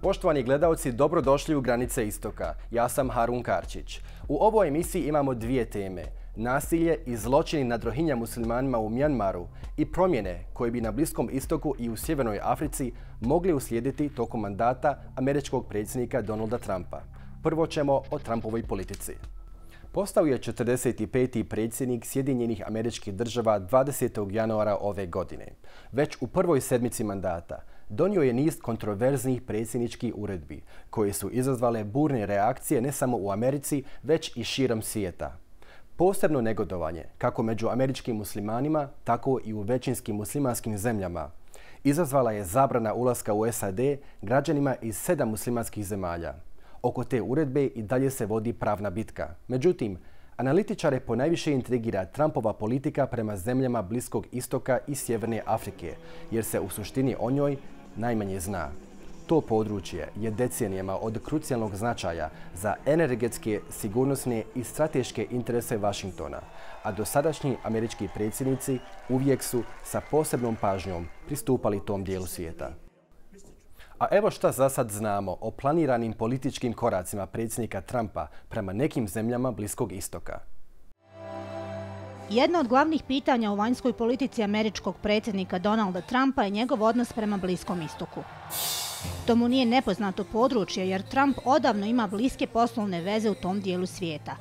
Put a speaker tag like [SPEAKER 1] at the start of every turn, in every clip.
[SPEAKER 1] Poštovani gledalci, dobrodošli u Granice Istoka. Ja sam Harun Karčić. U ovoj emisiji imamo dvije teme. Nasilje i zločini nad Rohinja muslimanima u Mijanmaru i promjene koje bi na Bliskom Istoku i u Sjevernoj Africi mogli uslijediti tokom mandata američkog predsjednika Donalda Trumpa. Prvo ćemo o Trumpovoj politici. Postao je 45. predsjednik Sjedinjenih Američkih Država 20. januara ove godine. Već u prvoj sedmici mandata donio je niz kontroverznih predsjedničkih uredbi koje su izazvale burne reakcije ne samo u Americi, već i širom svijeta. Posebno negodovanje, kako među američkim muslimanima, tako i u većinskim muslimanskim zemljama, izazvala je zabrana ulaska u SAD građanima iz 7 muslimanskih zemalja. Oko te uredbe i dalje se vodi pravna bitka. Međutim, analitičare ponajviše intrigira Trumpova politika prema zemljama Bliskog Istoka i Sjeverne Afrike, jer se u suštini o njoj najmanje zna. To područje je decenijama od krucijalnog značaja za energetske, sigurnosne i strateške interese Vašingtona, a dosadašnji američki predsjednici uvijek su sa posebnom pažnjom pristupali tom dijelu svijeta. A evo šta za sad znamo o planiranim političkim koracima predsjednika Trumpa prema nekim zemljama Bliskog Istoka.
[SPEAKER 2] Jedno od glavnih pitanja u vanjskoj politici američkog predsjednika Donalda Trumpa je njegov odnos prema Bliskom Istoku. To mu nije nepoznato područje jer Trump odavno ima bliske poslovne veze u tom dijelu svijeta.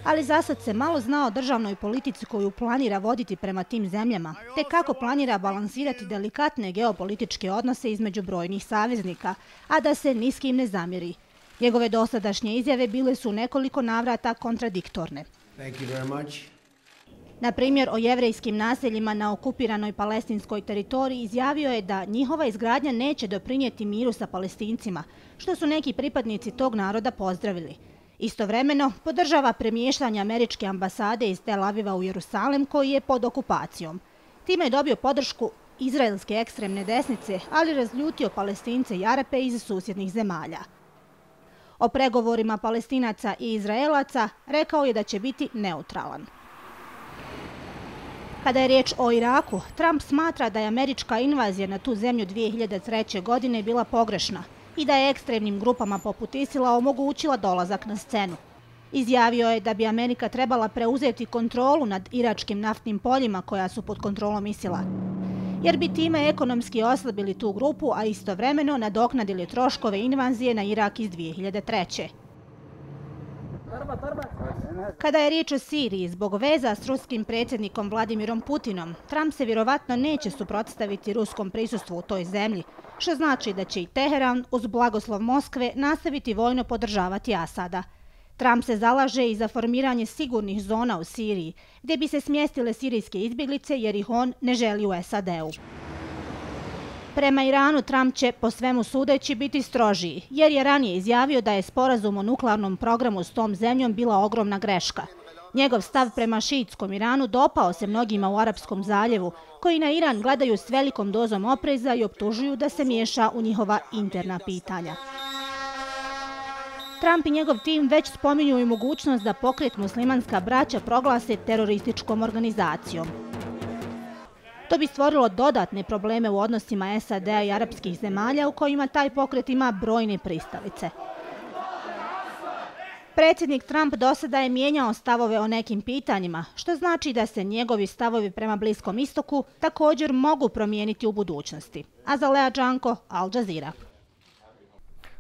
[SPEAKER 2] Ali zasad se malo zna o državnoj politici koju planira voditi prema tim zemljama, te kako planira balansirati delikatne geopolitičke odnose između brojnih saveznika, a da se ni s kim ne zamjeri. Njegove dosadašnje izjave bile su u nekoliko navrata kontradiktorne. Na primjer, o jevrejskim naseljima na okupiranoj palestinskoj teritoriji izjavio je da njihova izgradnja neće doprinijeti miru sa Palestincima, što su neki pripadnici tog naroda pozdravili. Istovremeno, podržava premještanje američke ambasade iz Tel Aviva u Jerusalem koji je pod okupacijom. Time je dobio podršku izraelske ekstremne desnice, ali razljutio Palestince i Arape iz susjednih zemalja. O pregovorima Palestinaca i Izraelaca rekao je da će biti neutralan. Kada je riječ o Iraku, Trump smatra da je američka invazija na tu zemlju 2003. godine bila pogrešna i da je ekstremnim grupama poput ISIL-a omogućila dolazak na scenu. Izjavio je da bi Amerika trebala preuzeti kontrolu nad iračkim naftnim poljima koja su pod kontrolom ISIL-a, jer bi time ekonomski oslabili tu grupu, a istovremeno nadoknadili troškove invazije na Irak iz 2003. Kada je riječ o Siriji, zbog veza s ruskim predsjednikom Vladimirom Putinom, Trump se vjerovatno neće suprotstaviti ruskom prisustvu u toj zemlji, što znači da će i Teheran uz blagoslov Moskve nastaviti vojno podržavati Asada. Trump se zalaže i za formiranje sigurnih zona u Siriji, gdje bi se smjestile sirijske izbjeglice jer ih on ne želi u SAD-u. Prema Iranu Trump će, po svemu sudeći, biti strožiji, jer je ranije izjavio da je sporazum o nuklearnom programu s tom zemljom bila ogromna greška. Njegov stav prema šiitskom Iranu dopao se mnogima u Arapskom zaljevu, koji na Iran gledaju s velikom dozom opreza i optužuju da se miješa u njihova interna pitanja. Trump i njegov tim već spominju i mogućnost da pokret Muslimanska braća proglase terorističkom organizacijom. To bi stvorilo dodatne probleme u odnosima SAD-a i arapskih zemalja u kojima taj pokret ima brojne pristalice. Predsjednik Trump do sada je mijenjao stavove o nekim pitanjima, što znači da se njegovi stavovi prema Bliskom Istoku također mogu promijeniti u budućnosti. A za Lea Đanko, Al Jazeera.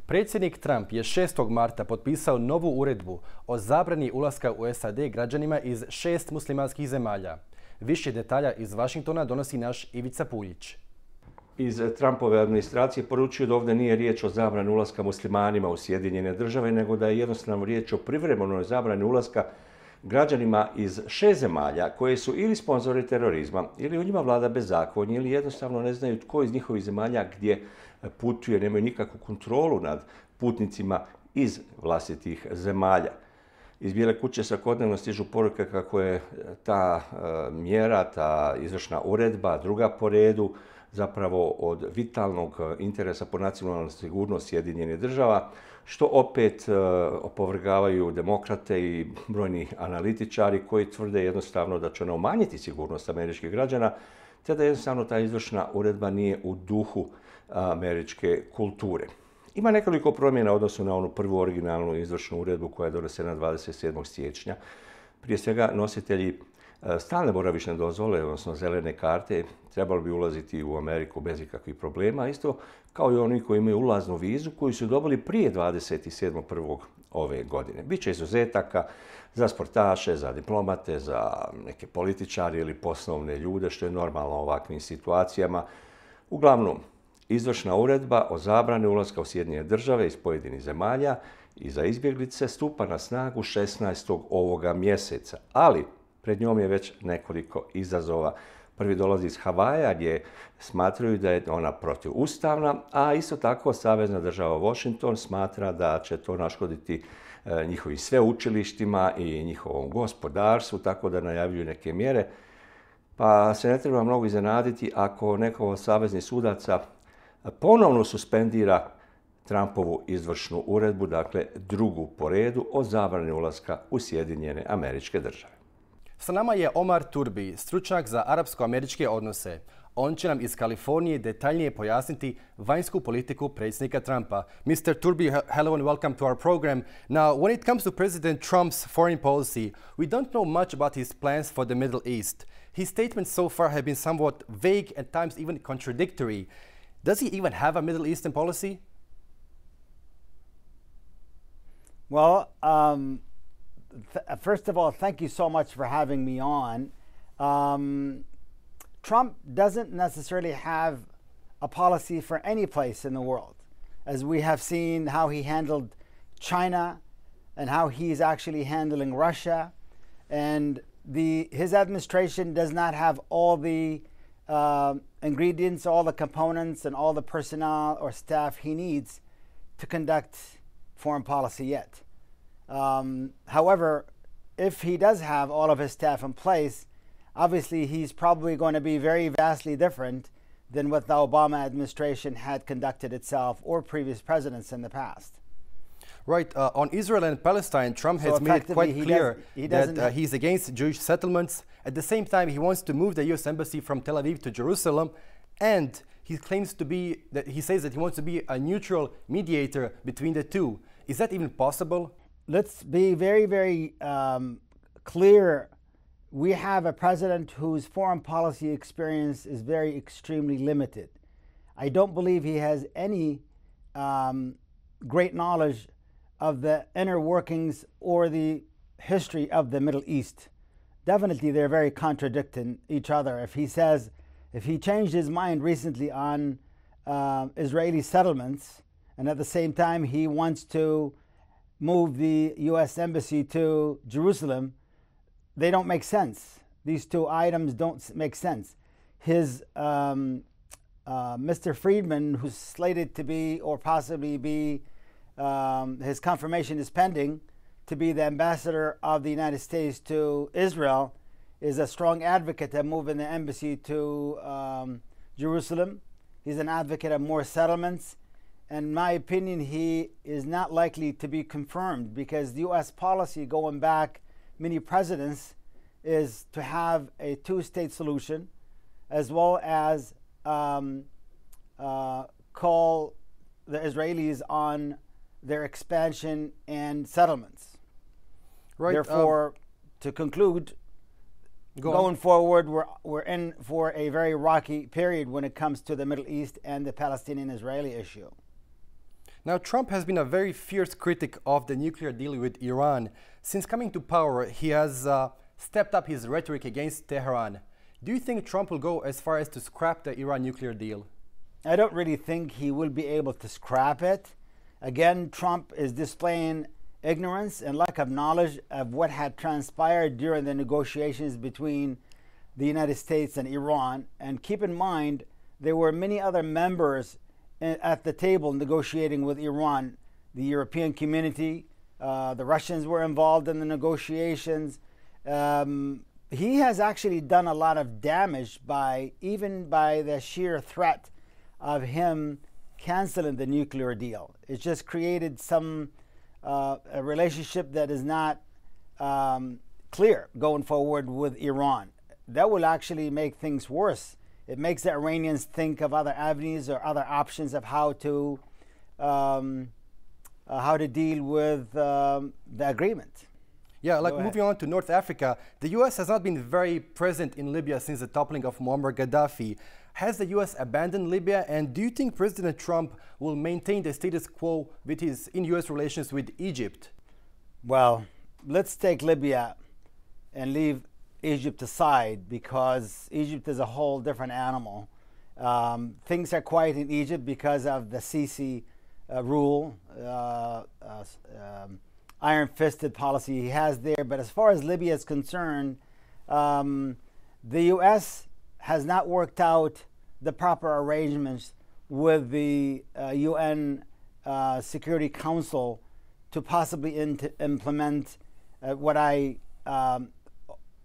[SPEAKER 1] Predsjednik Trump je 6. marta potpisao novu uredbu o zabrani ulaska u SAD građanima iz 6 muslimanskih zemalja. Više detalja iz Vašingtona donosi naš Ivica Puljić.
[SPEAKER 3] Iz Trumpove administracije poručuju da ovdje nije riječ o zabrani ulaska muslimanima u Sjedinjene Države, nego da je jednostavno riječ o privremenoj zabrani ulaska građanima iz 6 zemalja koje su ili sponzori terorizma, ili u njima vlada bezakonje, ili jednostavno ne znaju tko iz njihovih zemalja gdje putuje, nemaju nikakvu kontrolu nad putnicima iz vlastitih zemalja. Iz Bijele kuće svakodnevno stižu poruke kako je ta mjera, ta izvršna uredba, druga po redu, zapravo od vitalnog interesa po nacionalnu sigurnost Sjedinjenih Država, što opet opovrgavaju demokrate i brojni analitičari koji tvrde jednostavno da će ona umanjiti sigurnost američkih građana, te da jednostavno ta izvršna uredba nije u duhu američke kulture. Ima nekoliko promjena u odnosu na onu prvu originalnu izvršnu uredbu koja je donesena 27. siječnja. Prije svega nositelji stalne boravišne dozvole, odnosno zelene karte, trebali bi ulaziti u Ameriku bez ikakvih problema, isto kao i oni koji imaju ulaznu vizu koju su dobili prije 27.1. ove godine. Biće izuzetaka za sportaše, za diplomate, za neke političari ili poslovne ljude, što je normalno u ovakvim situacijama. Uglavnom, izvršna uredba o zabrani ulaska u Sjedinjene države iz pojedinih zemalja i za izbjeglice stupa na snagu 16. ovoga mjeseca, ali pred njom je već nekoliko izazova. Prvi dolazi iz Havaja gdje smatraju da je ona protivustavna, a isto tako Savezna država Washington smatra da će to naškoditi njihovim sveučilištima i njihovom gospodarstvu, tako da najavljuju neke mjere. Pa se ne treba mnogo iznenaditi ako neko od saveznih sudaca ponovno suspendira Trumpovu izvršnu uredbu, dakle drugu po redu o zabrani ulaska u Sjedinjene Američke Države.
[SPEAKER 1] Sa nama je Omar Turbi, stručnjak za arapsko-američke odnose. On će nam iz Kalifornije detaljnije pojasniti vanjsku politiku predsjednika Trumpa. Mr. Turbi, hello and welcome to our program. Now, when it comes to President Trump's foreign policy, we don't know much about his plans for the Middle East. His statements so far have been somewhat vague, at times even contradictory. Does he even have a Middle Eastern policy?
[SPEAKER 4] Well, first of all, thank you so much for having me on. Trump doesn't necessarily have a policy for any place in the world, as we have seen how he handled China and how he's actually handling Russia. And his administration does not have all the ingredients, all the components, and all the personnel or staff he needs to conduct foreign policy yet. However, if he does have all of his staff in place, obviously he's probably going to be very vastly different than what the Obama administration had conducted itself or previous presidents in the past.
[SPEAKER 1] Right. On Israel and Palestine, Trump has made it quite clear that he's against Jewish settlements. At the same time, he wants to move the U.S. embassy from Tel Aviv to Jerusalem, and he claims to be that he says that he wants to be a neutral mediator between the two. Is that even possible?
[SPEAKER 4] Let's be very, very clear. We have a president whose foreign policy experience is very extremely limited. I don't believe he has any great knowledge of the inner workings or the history of the Middle East. Definitely they're very contradicting each other. If he changed his mind recently on Israeli settlements, and at the same time he wants to move the U.S. embassy to Jerusalem, they don't make sense. These two items don't make sense. His Mr. Friedman, who's slated to be or possibly be, his confirmation is pending to be the ambassador of the United States to Israel, is a strong advocate of moving the embassy to Jerusalem. He's an advocate of more settlements. In my opinion, he is not likely to be confirmed because the U.S. policy going back many presidents is to have a two-state solution as well as call the Israelis on their expansion and settlements.
[SPEAKER 1] Right.
[SPEAKER 4] Therefore, to conclude, going forward, we're in for a very rocky period when it comes to the Middle East and the Palestinian-Israeli issue.
[SPEAKER 1] Now, Trump has been a very fierce critic of the nuclear deal with Iran. Since coming to power, he has stepped up his rhetoric against Tehran. Do you think Trump will go as far as to scrap the Iran nuclear deal?
[SPEAKER 4] I don't really think he will be able to scrap it. Again, Trump is displaying ignorance and lack of knowledge of what had transpired during the negotiations between the United States and Iran. And keep in mind, there were many other members at the table negotiating with Iran. The European community, the Russians were involved in the negotiations. He has actually done a lot of damage even by the sheer threat of him canceling the nuclear deal. It's just created a relationship that is not clear going forward with Iran. That will actually make things worse. It makes the Iranians think of other avenues or other options of how to how to deal with the agreement.
[SPEAKER 1] Yeah, like moving on to North Africa, the U.S. has not been very present in Libya since the toppling of Muammar Gaddafi. Has the U.S. abandoned Libya, and do you think President Trump will maintain the status quo in U.S. relations with Egypt?
[SPEAKER 4] Well, let's take Libya and leave Egypt aside, because Egypt is a whole different animal. Things are quiet in Egypt because of the Sisi rule, iron-fisted policy he has there. But as far as Libya is concerned, the U.S. has not worked out the proper arrangements with the UN Security Council to possibly implement what I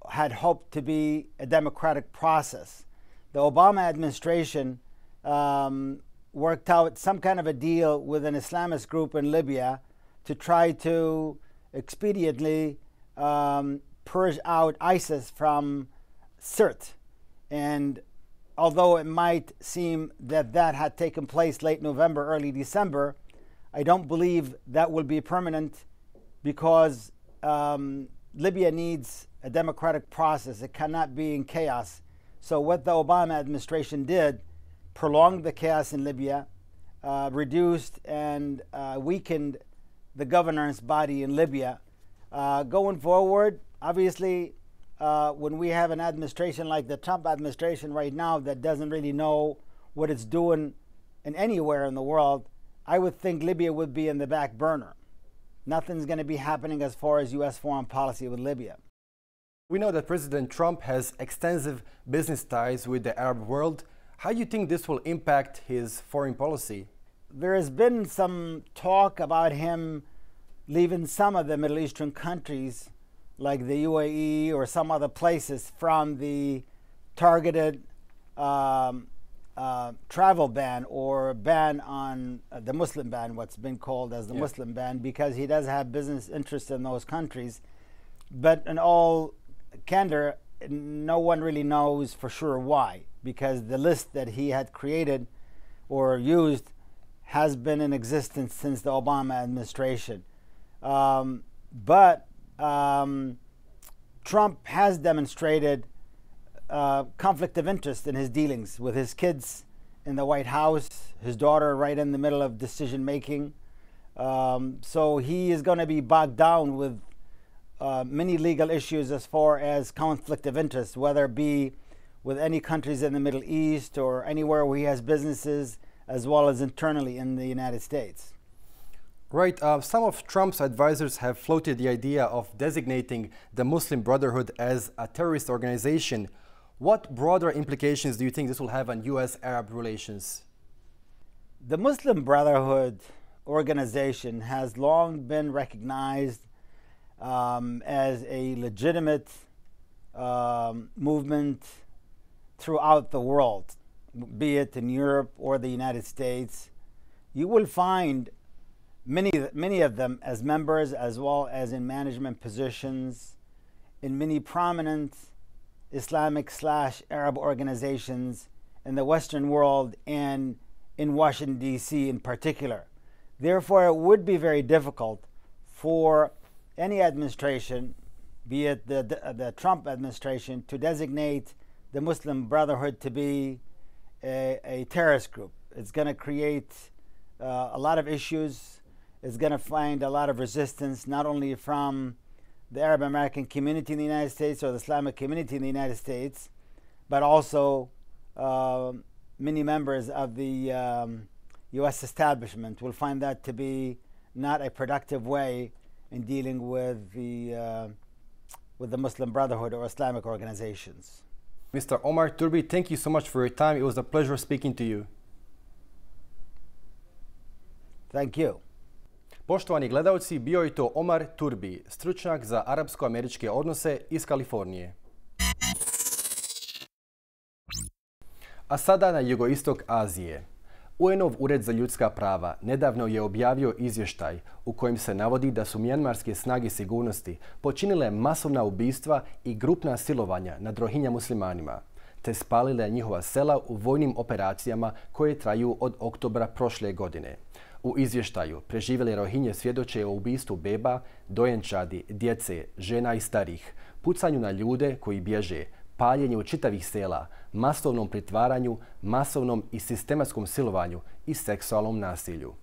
[SPEAKER 4] had hoped to be a democratic process. The Obama administration worked out some kind of a deal with an Islamist group in Libya to try to expediently purge out ISIS from Sirte. And although it might seem that that had taken place late November, early December, I don't believe that will be permanent, because Libya needs a democratic process. It cannot be in chaos. So what the Obama administration did prolonged the chaos in Libya, reduced and weakened the governance body in Libya. Going forward, obviously, when we have an administration like the Trump administration right now that doesn't really know what it's doing in anywhere in the world, I would think Libya would be in the back burner. Nothing's going to be happening as far as U.S. foreign policy with Libya.
[SPEAKER 1] We know that President Trump has extensive business ties with the Arab world. How do you think this will impact his foreign policy?
[SPEAKER 4] There has been some talk about him leaving some of the Middle Eastern countries, like the UAE or some other places, from the targeted travel ban or ban on the Muslim ban, what's been called as the Muslim ban, because he does have business interests in those countries. But in all candor, no one really knows for sure why, because the list that he had created or used has been in existence since the Obama administration. But Trump has demonstrated conflict of interest in his dealings with his kids in the White House, his daughter right in the middle of decision making. So he is going to be bogged down with many legal issues as far as conflict of interest, whether it be with any countries in the Middle East or anywhere where he has businesses, as well as internally in the United States.
[SPEAKER 1] Right. Some of Trump's advisors have floated the idea of designating the Muslim Brotherhood as a terrorist organization. What broader implications do you think this will have on U.S.-Arab relations?
[SPEAKER 4] The Muslim Brotherhood organization has long been recognized as a legitimate movement throughout the world, be it in Europe or the United States. You will find many of them as members, as well as in management positions in many prominent Islamic/Arab organizations in the Western world and in Washington, D.C. in particular. Therefore, it would be very difficult for any administration, be it the Trump administration, to designate the Muslim Brotherhood to be a terrorist group. It's going to create a lot of issues. It's going to find a lot of resistance, not only from the Arab American community in the United States or the Islamic community in the United States, but also many members of the U.S. establishment will find that to be not a productive way in dealing with the Muslim Brotherhood or Islamic organizations.
[SPEAKER 1] Mr. Omarom Turbijem, thank you so much for your time. It was a pleasure speaking to you.
[SPEAKER 4] Thank you.
[SPEAKER 1] Poštovani gledalci, bio je to Omarom Turbijem, stručnjak za arapsko-američke odnose iz Kalifornije. A sada na jugoistok Azije. UN-ov Ured za ljudska prava nedavno je objavio izvještaj u kojem se navodi da su mijanmarske snage sigurnosti počinile masovna ubistva i grupna silovanja nad Rohinja muslimanima, te spalile njihova sela u vojnim operacijama koje traju od oktobra prošle godine. U izvještaju preživjeli Rohinje svjedoče o ubistvu beba, dojenčadi, djece, žena i starih, pucanju na ljude koji bježe, paljenju čitavih sela, masovnom pritvaranju, masovnom i sistematskom silovanju i seksualnom nasilju.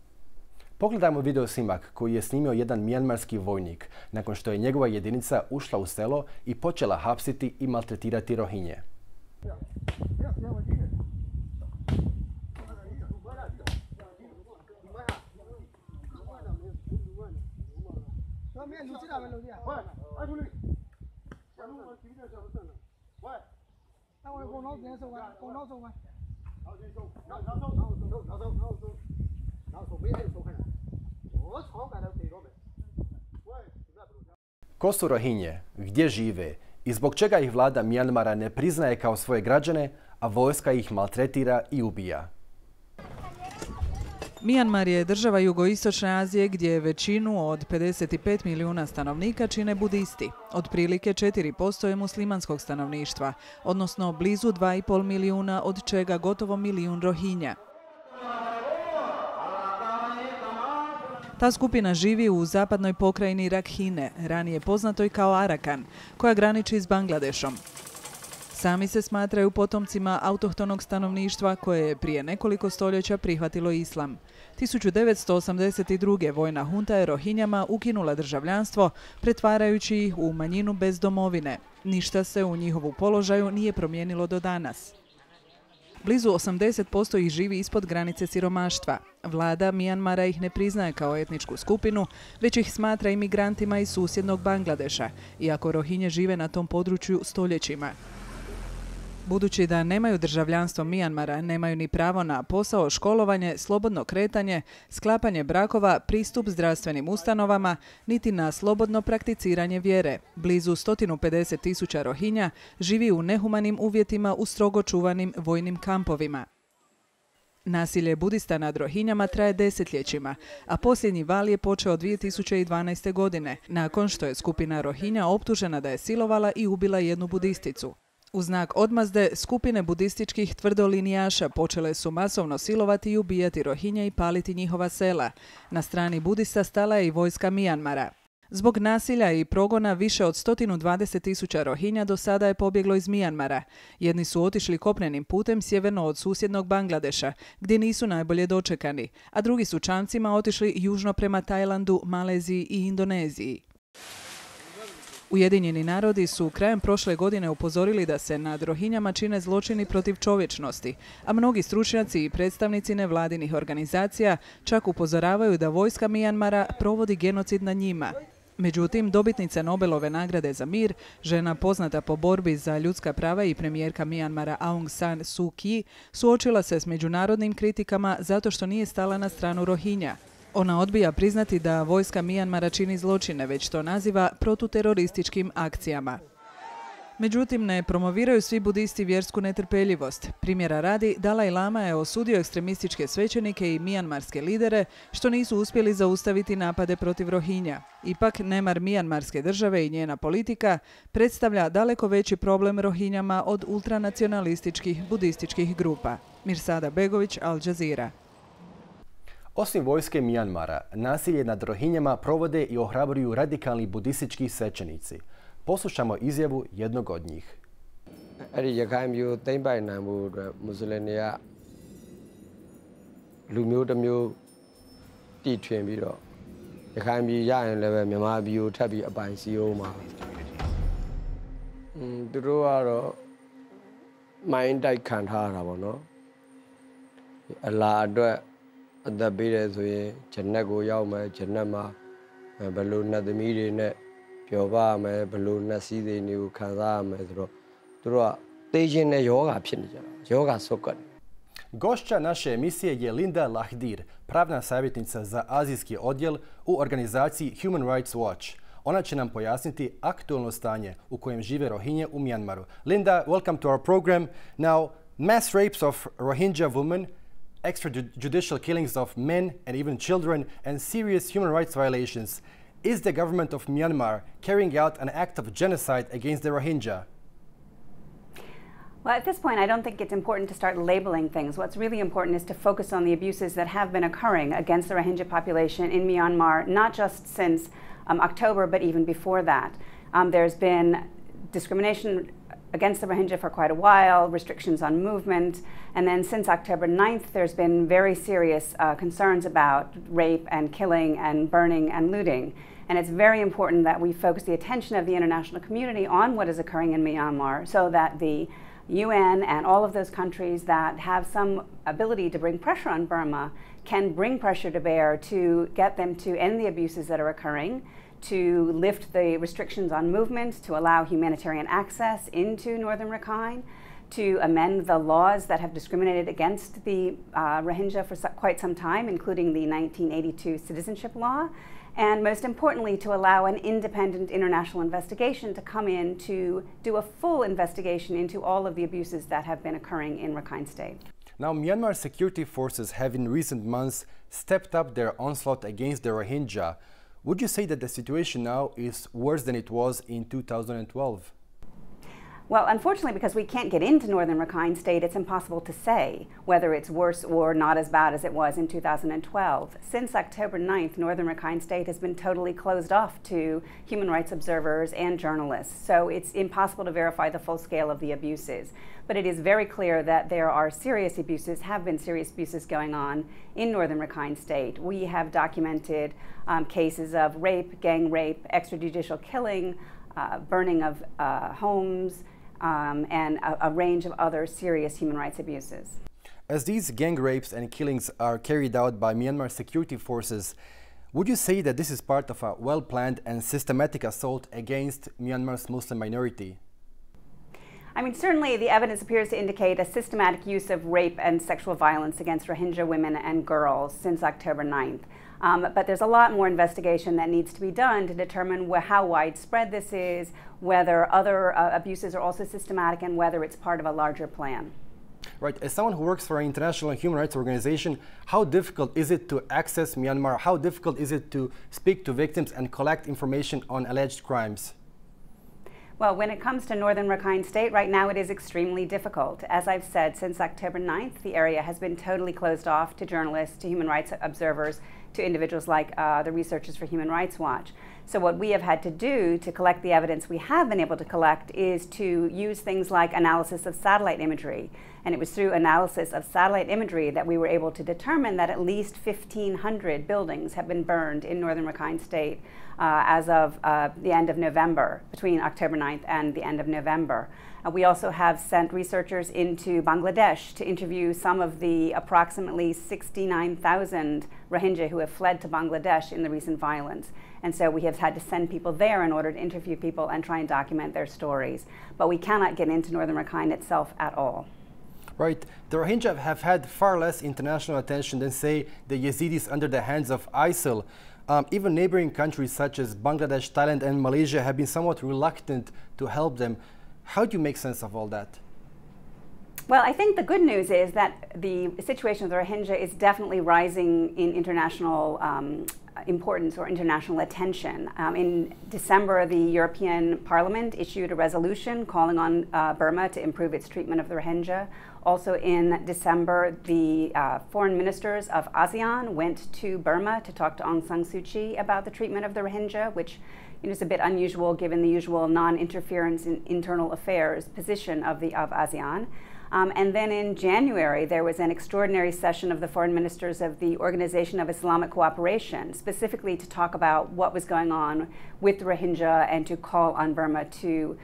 [SPEAKER 1] Pogledajmo video snimak koji je snimio jedan mijanmarski vojnik nakon što je njegova jedinica ušla u selo i počela hapsiti i maltretirati Rohinje. Ko su Rohinje, gdje žive i zbog čega ih vlada Mijanmara ne priznaje kao svoje građane, a vojska ih maltretira i ubija?
[SPEAKER 5] Mijanmar je država jugoistočne Azije gdje većinu od 55 milijuna stanovnika čine budisti. Otprilike 4% je muslimanskog stanovništva, odnosno blizu 2,5 milijuna, od čega gotovo milijun Rohinja. Ta skupina živi u zapadnoj pokrajini Rakhine, ranije poznatoj kao Arakan, koja graniči s Bangladešom. Sami se smatraju potomcima autohtonog stanovništva koje je prije nekoliko stoljeća prihvatilo islam. 1982. vojna hunta je Rohinjama ukinula državljanstvo, pretvarajući ih u manjinu bez domovine. Ništa se u njihovu položaju nije promijenilo do danas. Blizu 80% ih živi ispod granice siromaštva. Vlada Mijanmara ih ne priznaje kao etničku skupinu, već ih smatra imigrantima iz susjednog Bangladeša, iako Rohinje žive na tom području stoljećima. Budući da nemaju državljanstvo Mijanmara, nemaju ni pravo na posao, školovanje, slobodno kretanje, sklapanje brakova, pristup zdravstvenim ustanovama, niti na slobodno prakticiranje vjere. Blizu 150.000 Rohinja živi u nehumanim uvjetima u strogo čuvanim vojnim kampovima. Nasilje budista nad Rohinjama traje desetljećima, a posljednji val je počeo 2012. godine, nakon što je skupina Rohinja optužena da je silovala i ubila jednu budisticu. U znak odmazde, skupine budističkih tvrdolinijaša počele su masovno silovati i ubijati Rohinje i paliti njihova sela. Na strani budista stala je i vojska Mijanmara. Zbog nasilja i progona više od 120.000 Rohinja do sada je pobjeglo iz Mijanmara. Jedni su otišli kopnenim putem sjeverno od susjednog Bangladeša, gdje nisu najbolje dočekani, a drugi su čamcima otišli južno prema Tajlandu, Maleziji i Indoneziji. Ujedinjeni narodi su krajem prošle godine upozorili da se nad Rohinjama čine zločini protiv čovječnosti, a mnogi stručnjaci i predstavnici nevladinih organizacija čak upozoravaju da vojska Mijanmara provodi genocid nad njima. Međutim, dobitnica Nobelove nagrade za mir, žena poznata po borbi za ljudska prava i premijerka Mijanmara Aung San Suu Kyi, suočila se s međunarodnim kritikama zato što nije stala na stranu Rohinja. Ona odbija priznati da vojska Mijanmara čini zločine, već to naziva protuterorističkim akcijama. Međutim, ne promoviraju svi budisti vjersku netrpeljivost. Primjera radi, Dalaj Lama je osudio ekstremističke svećenike i mijanmarske lidere što nisu uspjeli zaustaviti napade protiv Rohinja. Ipak, nemar mijanmarske države i njena politika predstavlja daleko veći problem Rohinjama od ultranacionalističkih budističkih grupa. Mirsada Begović, Al Jazeera.
[SPEAKER 1] Osim vojske Mijanmara, nasilje nad Rohinjama provode i ohrabruju radikalni budistički svećenici. Poslušamo izjavu jednog od njih.
[SPEAKER 6] Da bire soye jannago yauma jannama balu nadmiri ne pyoba me balu naside ni u khansa me so ro turo tejin ne yoga phit ni jara yoga sokkat.
[SPEAKER 1] Gošća naše emisije je Linda Lakhdhir, pravna savjetnica za azijski odjel u organizaciji Human Rights Watch. Ona će nam pojasniti aktualno stanje u kojem žive Rohinje u Mijanmaru. Linda, welcome to our program. Now, mass rapes of Rohingya women, extrajudicial killings of men and even children, and serious human rights violations. Is the government of Myanmar carrying out an act of genocide against the Rohingya?
[SPEAKER 7] Well, at this point, I don't think it's important to start labeling things. What's really important is to focus on the abuses that have been occurring against the Rohingya population in Myanmar, not just since October, but even before that. There's been discrimination against the Rohingya for quite a while, restrictions on movement, and then since October 9th, there's been very serious concerns about rape and killing and burning and looting. And it's very important that we focus the attention of the international community on what is occurring in Myanmar so that the UN and all of those countries that have some ability to bring pressure on Burma can bring pressure to bear to get them to end the abuses that are occurring, to lift the restrictions on movement, to allow humanitarian access into northern Rakhine, to amend the laws that have discriminated against the Rohingya for quite some time, including the 1982 citizenship law, and most importantly, to allow an independent international investigation to come in to do a full investigation into all of the abuses that have been occurring in Rakhine State.
[SPEAKER 1] Now, Myanmar security forces have in recent months stepped up their onslaught against the Rohingya. Would you say that the situation now is worse than it was in 2012?
[SPEAKER 7] Well, unfortunately, because we can't get into northern Rakhine State, it's impossible to say whether it's worse or not as bad as it was in 2012. Since October 9th, northern Rakhine State has been totally closed off to human rights observers and journalists, so it's impossible to verify the full scale of the abuses. But it is very clear that there are serious abuses, have been serious abuses going on in northern Rakhine State. We have documented cases of rape, gang rape, extrajudicial killing, burning of homes, and a range of other serious human rights abuses.
[SPEAKER 1] As these gang rapes and killings are carried out by Myanmar security forces, would you say that this is part of a well-planned and systematic assault against Myanmar's Muslim minority?
[SPEAKER 7] I mean, certainly the evidence appears to indicate a systematic use of rape and sexual violence against Rohingya women and girls since October 9th. But there's a lot more investigation that needs to be done to determine how widespread this is, whether other abuses are also systematic, and whether it's part of a larger plan.
[SPEAKER 1] Right. As someone who works for an international human rights organization, how difficult is it to access Myanmar? How difficult is it to speak to victims and collect information on alleged crimes?
[SPEAKER 7] Well, when it comes to northern Rakhine State, right now it is extremely difficult. As I've said, since October 9th, the area has been totally closed off to journalists, to human rights observers, to individuals like the Researchers for Human Rights Watch. So what we have had to do to collect the evidence we have been able to collect is to use things like analysis of satellite imagery. And it was through analysis of satellite imagery that we were able to determine that at least 1,500 buildings have been burned in northern Rakhine State as of the end of November, between October 9th and the end of November. We also have sent researchers into Bangladesh to interview some of the approximately 69,000 Rohingya who have fled to Bangladesh in the recent violence. And so we have had to send people there in order to interview people and try and document their stories. But we cannot get into northern Rakhine itself at all.
[SPEAKER 1] Right. The Rohingya have had far less international attention than, say, the Yazidis under the hands of ISIL. Even neighboring countries such as Bangladesh, Thailand, and Malaysia have been somewhat reluctant to help them. How do you make sense of all that?
[SPEAKER 7] Well, I think the good news is that the situation of the Rohingya is definitely rising in international importance or international attention. In December, the European Parliament issued a resolution calling on Burma to improve its treatment of the Rohingya. Also in December, the foreign ministers of ASEAN went to Burma to talk to Aung San Suu Kyi about the treatment of the Rohingya, which is a bit unusual given the usual non-interference in internal affairs position of ASEAN. And then in January, there was an extraordinary session of the foreign ministers of the Organization of Islamic Cooperation, specifically to talk about what was going on with the Rohingya and to call on Burma to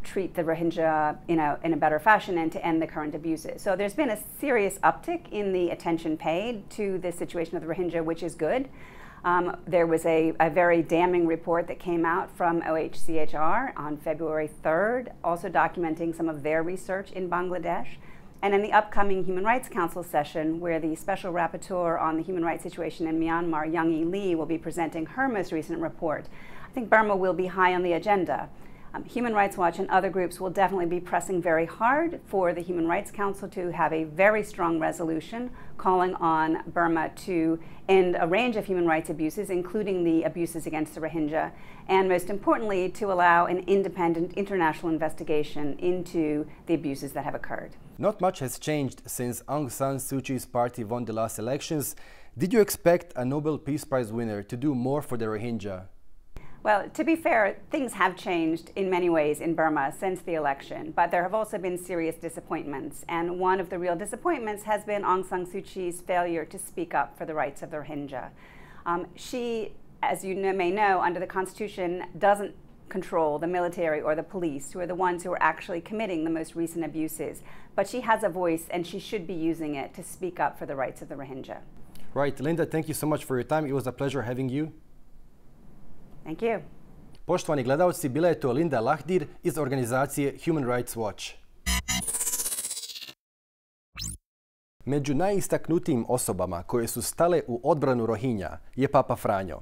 [SPEAKER 7] treat the Rohingya in a better fashion and to end the current abuses. So there's been a serious uptick in the attention paid to the situation of the Rohingya, which is good. There was a very damning report that came out from OHCHR on February 3rd, also documenting some of their research in Bangladesh. And in the upcoming Human Rights Council session, where the Special Rapporteur on the human rights situation in Myanmar, Young-E Lee, will be presenting her most recent report, I think Burma will be high on the agenda. Human Rights Watch and other groups will definitely be pressing very hard for the Human Rights Council to have a very strong resolution calling on Burma to end a range of human rights abuses, including the abuses against the Rohingya, and most importantly, to allow an independent international investigation into the abuses that have occurred.
[SPEAKER 1] Not much has changed since Aung San Suu Kyi's party won the last elections. Did you expect a Nobel Peace Prize winner to do more for the Rohingya?
[SPEAKER 7] Well, to be fair, things have changed in many ways in Burma since the election, but there have also been serious disappointments. And one of the real disappointments has been Aung San Suu Kyi's failure to speak up for the rights of the Rohingya. She, as you may know, under the Constitution, doesn't control the military or the police, who are the ones who are actually committing the most recent abuses. But she has a voice, and she should be using it to speak up for the rights of the Rohingya.
[SPEAKER 1] Right. Linda, thank you so much for your time. It was a pleasure having you.
[SPEAKER 7] Thank you.
[SPEAKER 1] Poštovani gledalci, bila je to Linda Lakhdhir iz organizacije Human Rights Watch. Među najistaknutijim osobama koje su stale u odbranu Rohinja je Papa Franjo.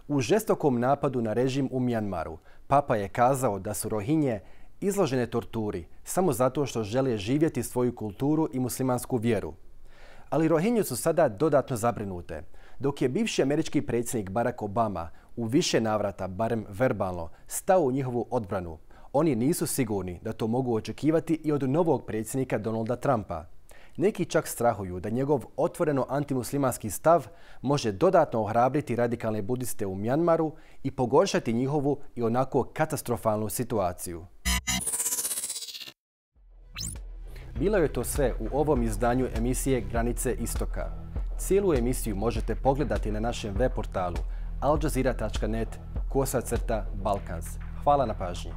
[SPEAKER 1] U žestokom napadu na režim u Mijanmaru, Papa je kazao da su Rohinje izložene torturi samo zato što žele živjeti svoju kulturu i muslimansku vjeru. Ali Rohinje su sada dodatno zabrinute. Dok je bivši američki predsjednik Barack Obama u više navrata, barem verbalno, stao u njihovu odbranu, oni nisu sigurni da to mogu očekivati i od novog predsjednika Donalda Trumpa. Neki čak strahuju da njegov otvoreno antimuslimanski stav može dodatno ohrabriti radikalne budiste u Mijanmaru i pogoršati njihovu i onako katastrofalnu situaciju. Bilo je to sve u ovom izdanju emisije Granice Istoka. Cijelu emisiju možete pogledati na našem web portalu aljazeera.net/Balkans. Hvala na pažnji.